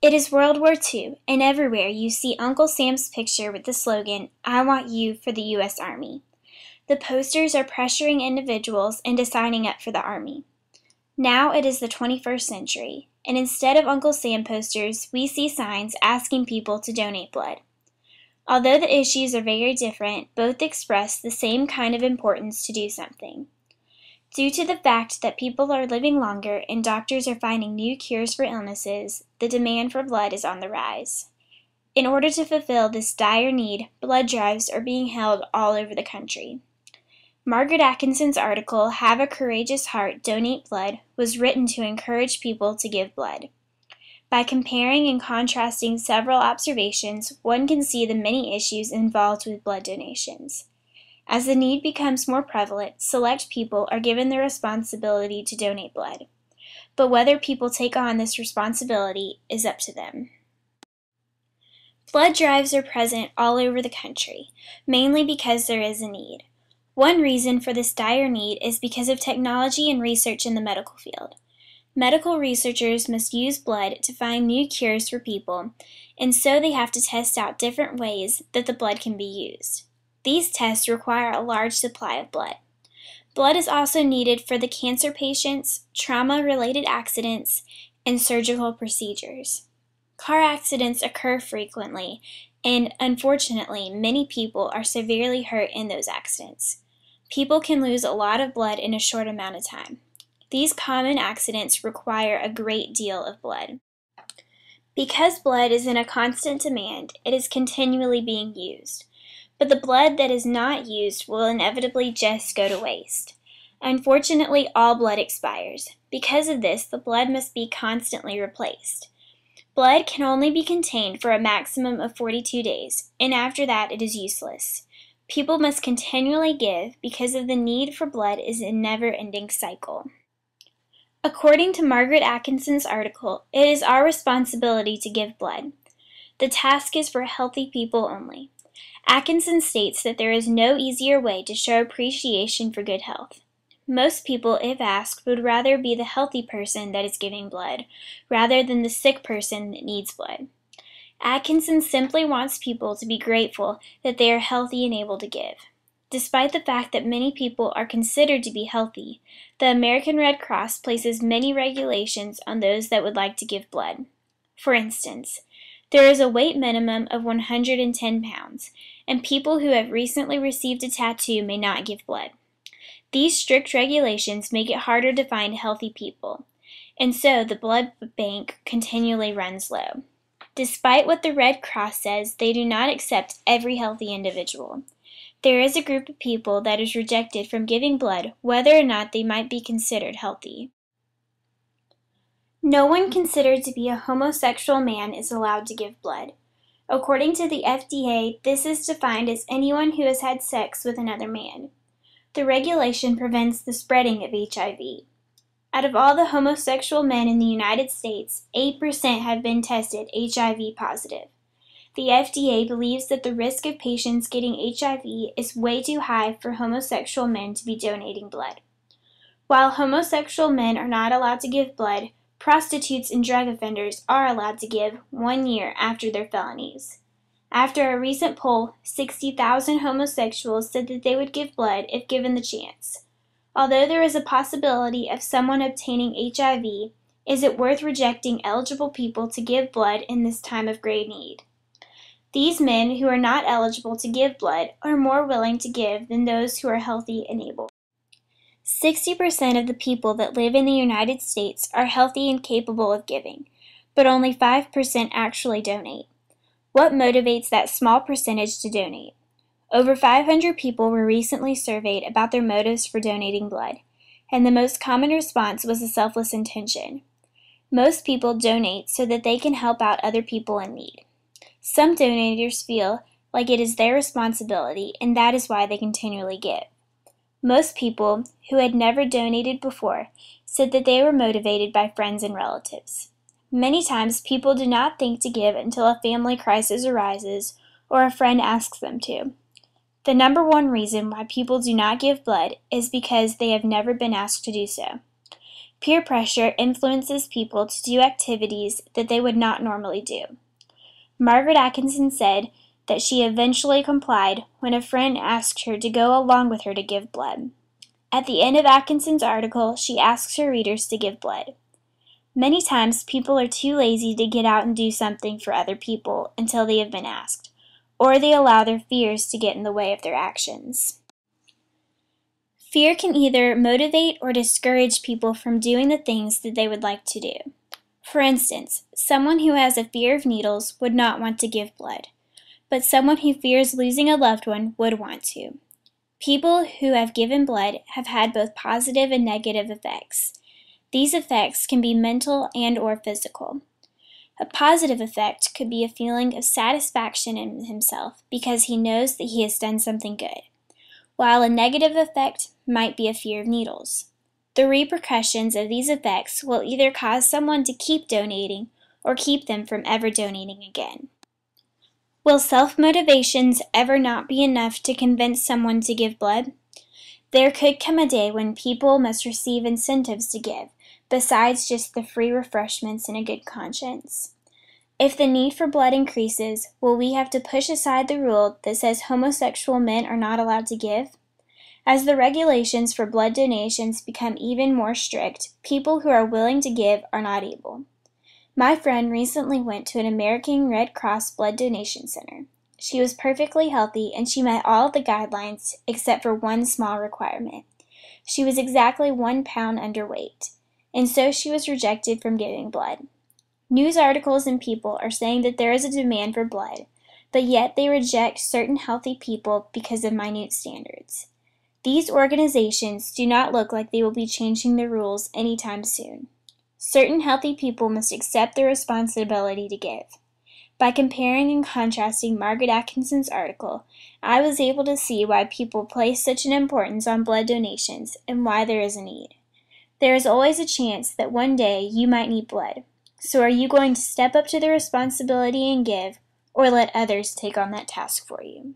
It is World War II, and everywhere you see Uncle Sam's picture with the slogan, "I want you for the U.S. Army." The posters are pressuring individuals into signing up for the Army. Now it is the 21st century, and instead of Uncle Sam posters, we see signs asking people to donate blood. Although the issues are very different, both express the same kind of importance to do something. Due to the fact that people are living longer and doctors are finding new cures for illnesses, the demand for blood is on the rise. In order to fulfill this dire need, blood drives are being held all over the country. Margaret Atkinson's article, "Have a Courageous Heart, Donate Blood," was written to encourage people to give blood. By comparing and contrasting several observations, one can see the many issues involved with blood donations. As the need becomes more prevalent, select people are given the responsibility to donate blood. But whether people take on this responsibility is up to them. Blood drives are present all over the country, mainly because there is a need. One reason for this dire need is because of technology and research in the medical field. Medical researchers must use blood to find new cures for people, and so they have to test out different ways that the blood can be used. These tests require a large supply of blood. Blood is also needed for the cancer patients, trauma-related accidents, and surgical procedures. Car accidents occur frequently, and unfortunately, many people are severely hurt in those accidents. People can lose a lot of blood in a short amount of time. These common accidents require a great deal of blood. Because blood is in a constant demand, it is continually being used. But the blood that is not used will inevitably just go to waste. Unfortunately, all blood expires. Because of this, the blood must be constantly replaced. Blood can only be contained for a maximum of 42 days, and after that it is useless. People must continually give because of the need for blood is a never-ending cycle. According to Margaret Atkinson's article, it is our responsibility to give blood. The task is for healthy people only. Atkinson states that there is no easier way to show appreciation for good health. Most people, if asked, would rather be the healthy person that is giving blood, rather than the sick person that needs blood. Atkinson simply wants people to be grateful that they are healthy and able to give. Despite the fact that many people are considered to be healthy, the American Red Cross places many regulations on those that would like to give blood. For instance, there is a weight minimum of 110 pounds, and people who have recently received a tattoo may not give blood. These strict regulations make it harder to find healthy people, and so the blood bank continually runs low. Despite what the Red Cross says, they do not accept every healthy individual. There is a group of people that is rejected from giving blood, whether or not they might be considered healthy. No one considered to be a homosexual man is allowed to give blood. According to the FDA, this is defined as anyone who has had sex with another man. The regulation prevents the spreading of HIV. Out of all the homosexual men in the United States, 8% have been tested HIV positive. The FDA believes that the risk of patients getting HIV is way too high for homosexual men to be donating blood. While homosexual men are not allowed to give blood, prostitutes and drug offenders are allowed to give 1 year after their felonies. After a recent poll, 60,000 homosexuals said that they would give blood if given the chance. Although there is a possibility of someone obtaining HIV, is it worth rejecting eligible people to give blood in this time of great need? These men who are not eligible to give blood are more willing to give than those who are healthy and able. 60% of the people that live in the United States are healthy and capable of giving, but only 5% actually donate. What motivates that small percentage to donate? Over 500 people were recently surveyed about their motives for donating blood, and the most common response was a selfless intention. Most people donate so that they can help out other people in need. Some donators feel like it is their responsibility, and that is why they continually give. Most people, who had never donated before, said that they were motivated by friends and relatives. Many times, people do not think to give until a family crisis arises or a friend asks them to. The number one reason why people do not give blood is because they have never been asked to do so. Peer pressure influences people to do activities that they would not normally do. Margaret Atkinson said that she eventually complied when a friend asked her to go along with her to give blood. At the end of Atkinson's article, she asks her readers to give blood. Many times, people are too lazy to get out and do something for other people until they have been asked, or they allow their fears to get in the way of their actions. Fear can either motivate or discourage people from doing the things that they would like to do. For instance, someone who has a fear of needles would not want to give blood, but someone who fears losing a loved one would want to. People who have given blood have had both positive and negative effects. These effects can be mental and or physical. A positive effect could be a feeling of satisfaction in himself because he knows that he has done something good, while a negative effect might be a fear of needles. The repercussions of these effects will either cause someone to keep donating or keep them from ever donating again. Will self-motivations ever not be enough to convince someone to give blood? There could come a day when people must receive incentives to give, besides just the free refreshments and a good conscience. If the need for blood increases, will we have to push aside the rule that says homosexual men are not allowed to give? As the regulations for blood donations become even more strict, people who are willing to give are not able. My friend recently went to an American Red Cross blood donation center. She was perfectly healthy and she met all of the guidelines except for one small requirement. She was exactly 1 pound underweight, and so she was rejected from giving blood. News articles and people are saying that there is a demand for blood, but yet they reject certain healthy people because of minute standards. These organizations do not look like they will be changing the rules anytime soon. Certain healthy people must accept the responsibility to give. By comparing and contrasting Margaret Atkinson's article, I was able to see why people place such an importance on blood donations and why there is a need. There is always a chance that one day you might need blood. So are you going to step up to the responsibility and give, or let others take on that task for you?